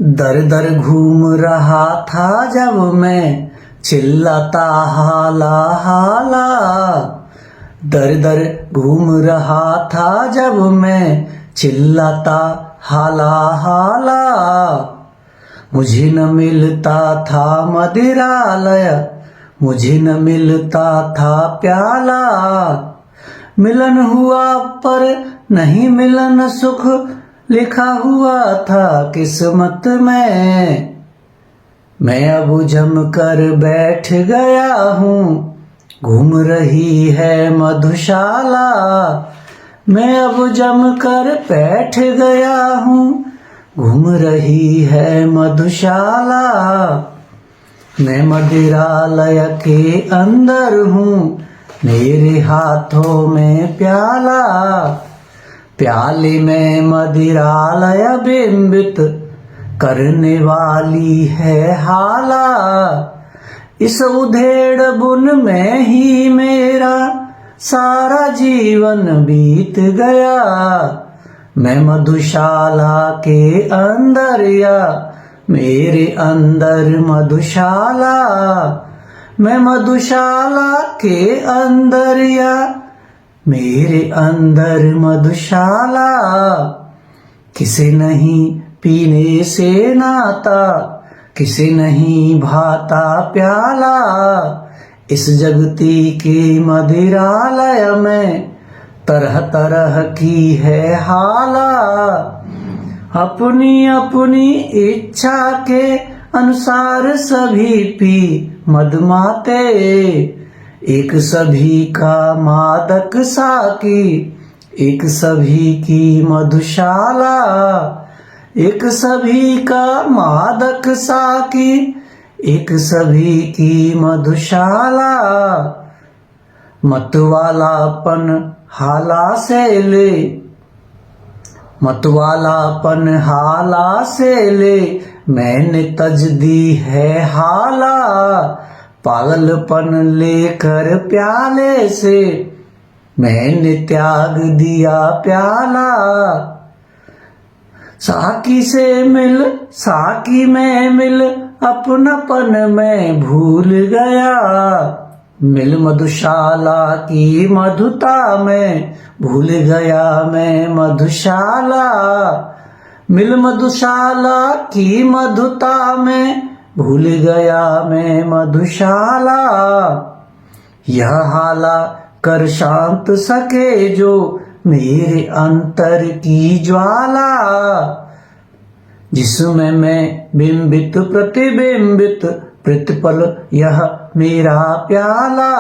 दर दर घूम रहा था जब मैं, चिल्लाता हाला हाला। दर दर घूम रहा था जब मैं, चिल्लाता हाला हाला। मुझे न मिलता था मदिरालय, मुझे न मिलता था प्याला। मिलन हुआ पर नहीं मिलन सुख, लिखा हुआ था किस्मत में। मैं अब जम कर बैठ गया हूँ, घूम रही है मधुशाला। मैं अब जम कर बैठ गया हूँ, घूम रही है मधुशाला। मैं मदिरालय के अंदर हूँ, मेरे हाथों में प्याला। प्याले में मदिरालय बिंबित करने वाली है हाला। इस उधेड़ बुन में ही मेरा सारा जीवन बीत गया। मैं मधुशाला के अंदर या मेरे अंदर मधुशाला। मैं मधुशाला के अंदर या मेरे अंदर मधुशाला। किसे नहीं पीने से नाता, किसे नहीं भाता प्याला। इस जगती के मदिरालय में तरह तरह की है हाला। अपनी अपनी इच्छा के अनुसार सभी पी मदमाते। एक सभी का मादक साकी, एक सभी की मधुशाला। एक सभी का मादक साकी, एक सभी की मधुशाला। मतवालापन हाला से ले, मतवालापन हाला से ले, मैंने तज दी है हाला। पागलपन लेकर प्याले से मैंने त्याग दिया प्याला। साकी से मिल, साकी में मिल, अपनापन में भूल गया। मिल मधुशाला की मधुता में भूल गया मैं मधुशाला। मिल मधुशाला की मधुता में भूल गया मैं मधुशाला। यह हाला कर शांत सके जो मेरे अंतर की ज्वाला। जिसमें मैं बिंबित प्रतिबिंबित प्रतिपल यह मेरा प्याला।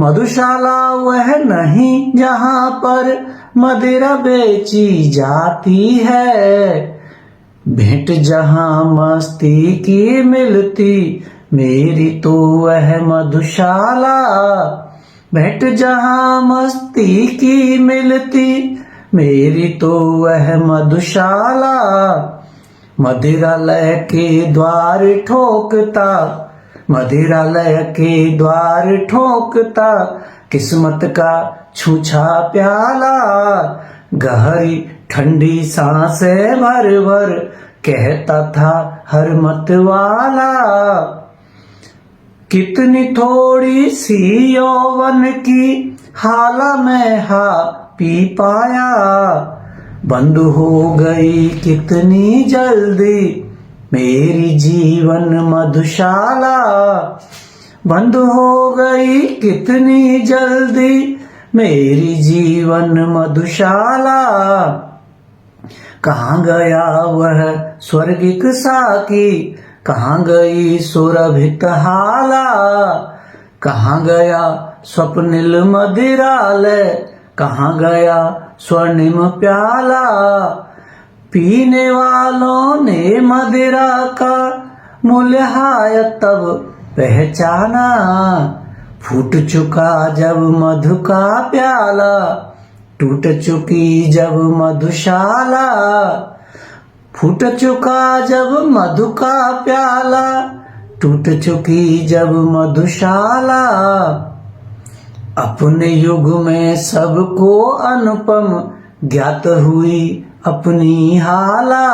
मधुशाला वह नहीं जहाँ पर मदिरा बेची जाती है। भेंट जहाँ मस्ती की मिलती, मेरी तो वह मधुशाला। भेंट जहाँ मस्ती की मिलती, मेरी तो वह मधुशाला। मदिरालय के द्वार ठोकता, मदिरालय के द्वार ठोकता, किस्मत का छूछा प्याला। गहरी ठंडी सांसें भर भर कहता था हर मत वाला। कितनी थोड़ी सी यौवन की हाला में हा पी पाया। बंद हो गई कितनी जल्दी मेरी जीवन मधुशाला। बंद हो गई कितनी जल्दी मेरी जीवन मधुशाला। कहाँ गया वह स्वर्गिक साकी, कहाँ गई सुरभित हाला। कहाँ गया स्वप्निल मदिरालय, कहाँ गया स्वर्णिम प्याला। पीने वालों ने मदिरा का मूल्य तब पहचाना। फूट चुका जब मधु का प्याला, टूट चुकी जब मधुशाला। फूट चुका जब मधु का प्याला, टूट चुकी जब मधुशाला। अपने युग में सबको अनुपम ज्ञात हुई अपनी हाला।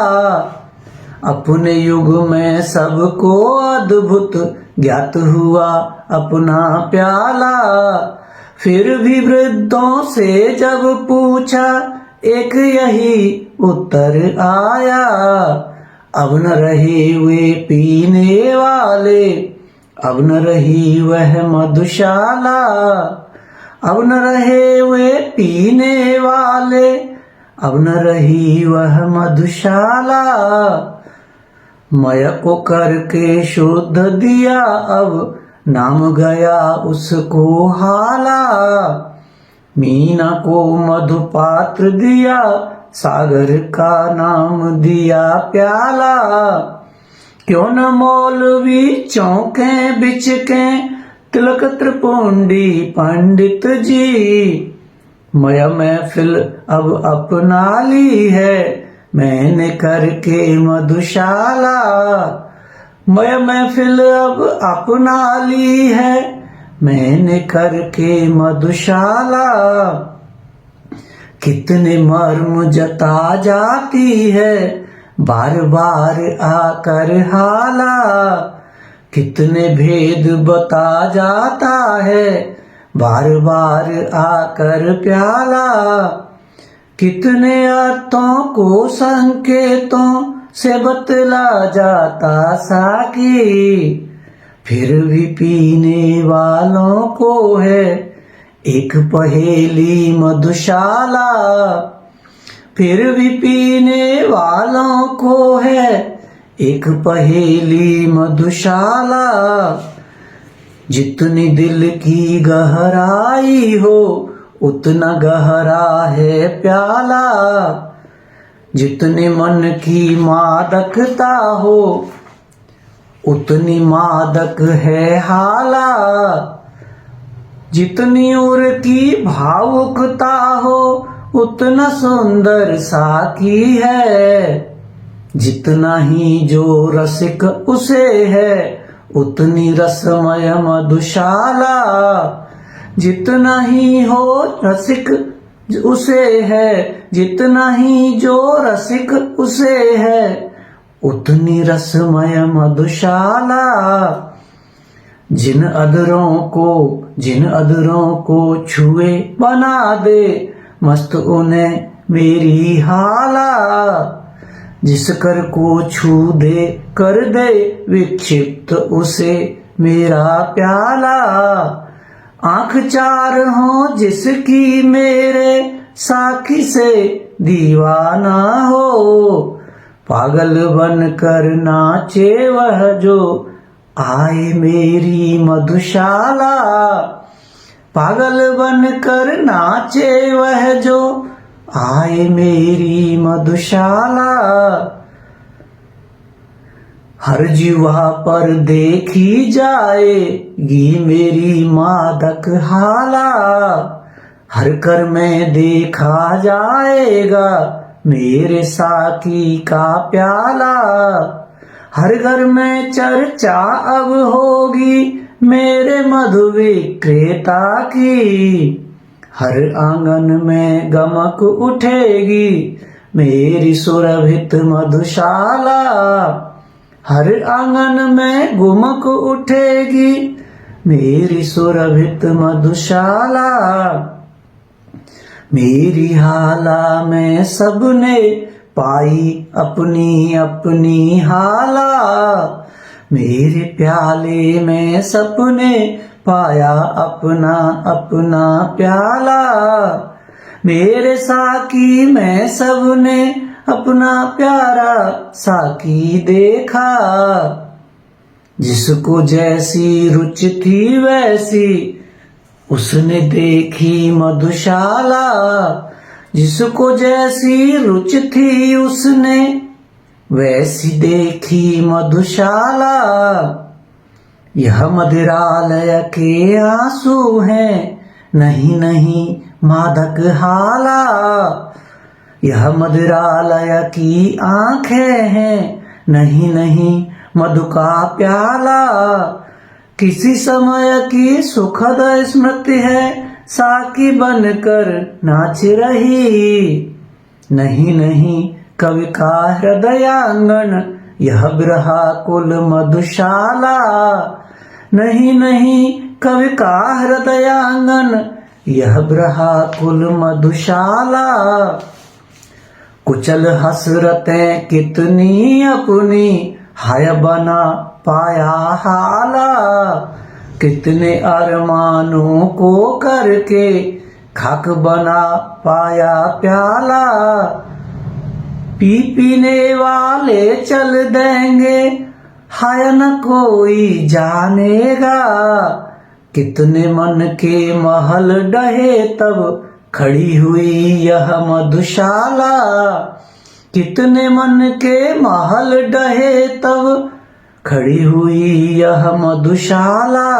अपने युग में सबको अद्भुत ज्ञात हुआ अपना प्याला। फिर भी वृद्धों से जब पूछा एक यही उत्तर आया, अब न रहे वे पीने वाले, अब न रही वह मधुशाला, अब न रहे वे पीने वाले, अब न रही वह मधुशाला। मय को करके शुद्ध दिया, अब नाम गया उसको हाला। मीना को मधुपात्र दिया, सागर का नाम दिया प्याला। क्यों न मौलवी चौंके बिचके, तिलक त्रिपुंडी पंडित जी। मय महफिल अब अपना ली है, मैंने करके मधुशाला। मय महफिल अब अपना ली है, मैंने करके मधुशाला। कितने मर्म जता जाती है, बार बार आकर हाला। कितने भेद बता जाता है, बार बार आकर प्याला। कितने अर्थों को संकेतों से बतला जाता साकी। फिर भी पीने वालों को है एक पहेली मधुशाला। फिर भी पीने वालों को है एक पहेली मधुशाला। जितनी दिल की गहराई हो, उतना गहरा है प्याला। जितने मन की मादकता हो, उतनी मादक है हाला। जितनी उर की भावुकता हो, उतना सुंदर साकी है। जितना ही जो रसिक उसे है, उतनी रसमय मधुशाला। जितना ही हो रसिक उसे है, जितना ही जो रसिक उसे है, उतनी रसमय मधुशाला। जिन अधरों को छुए बना दे मस्त उन्हें मेरी हाला। जिस कर को छू दे कर दे विक्षिप्त उसे मेरा प्याला। आंख चार हो जिसकी मेरे साखी से दीवाना हो। पागल बन कर नाचे वह जो आए मेरी मधुशाला। पागल बन कर नाचे वह जो आए मेरी मधुशाला। हर जीवा पर देखी जाएगी मेरी मादक हाला। हर कर में देखा जाएगा मेरे साकी का प्याला। हर घर में चर्चा अब होगी मेरे मधु विक्रेता की। हर आंगन में गमक उठेगी मेरी सुरभित मधुशाला। हर आंगन में गुमक उठेगी मेरी सुरभित मधुशाला। मेरी हाला में सबने पाई अपनी अपनी हाला। मेरे प्याले में सबने पाया अपना अपना प्याला। मेरे साकी में सबने अपना प्यारा साकी देखा। जिसको जैसी रुचि थी वैसी उसने देखी मधुशाला। जिसको जैसी रुचि थी उसने वैसी देखी मधुशाला। यह मदिरालय के आंसू हैं, नहीं नहीं मादक हाला। यह मदिरालय की आंखें हैं, नहीं नहीं मधु का प्याला। किसी समय की सुखद स्मृति है, साकी बनकर नाच रही। नहीं नहीं कवि का हृदयांगन यह बिरहा कुल मधुशाला। नहीं नहीं कवि का हृदयांगन, यह बिरहा कुल मधुशाला। कुचल हसरतें कितनी अपनी, हाय बना पाया हाला। कितने अरमानों को करके, खाक बना पाया प्याला। पीने वाले चल देंगे, हाय न कोई जानेगा। कितने मन के महल डहे तब, खड़ी हुई यह मधुशाला। कितने मन के महल डहे तब, खड़ी हुई यह मधुशाला।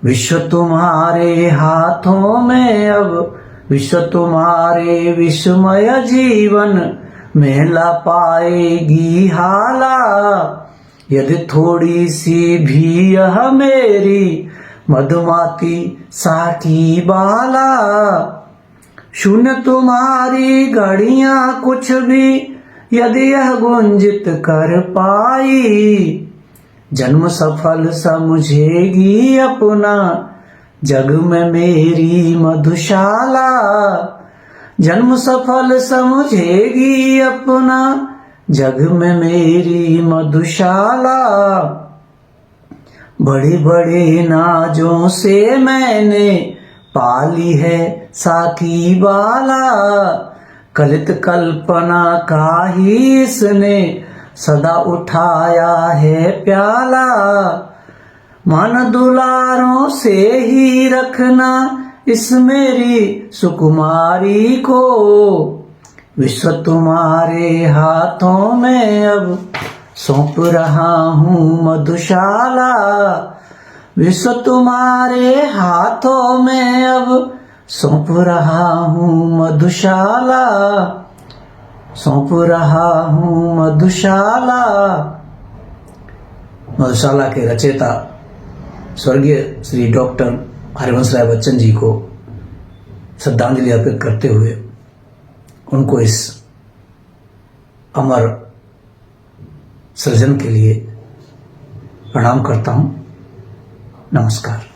विश्व तुम्हारे हाथों में अब, विश्व तुम्हारे विस्मय जीवन में ला पाएगी हाला। यदि थोड़ी सी भी यह मेरी मधुमाती साकी बाला। शून्य तुम्हारी घड़ियां कुछ भी, यदि यह गुंजित कर पाई। जन्म सफल समझेगी अपना, जग में मेरी मधुशाला। जन्म सफल समझेगी अपना, जग में मेरी मधुशाला। बड़े बड़े नाजों से मैंने पाली है साकी बाला। कलित कल्पना का ही इसने सदा उठाया है प्याला। मन दुलारों से ही रखना इस मेरी सुकुमारी को। विश्व तुम्हारे हाथों में अब, सौंप रहा हूँ मधुशाला। विश्व तुम्हारे हाथों में अब, सौंप रहा हूँ मधुशाला। सौंप रहा हूँ मधुशाला। मधुशाला के रचयिता स्वर्गीय श्री डॉक्टर हरिवंश राय बच्चन जी को श्रद्धांजलि अर्पित करते हुए उनको इस अमर सृजन के लिए प्रणाम करता हूँ। नमस्कार।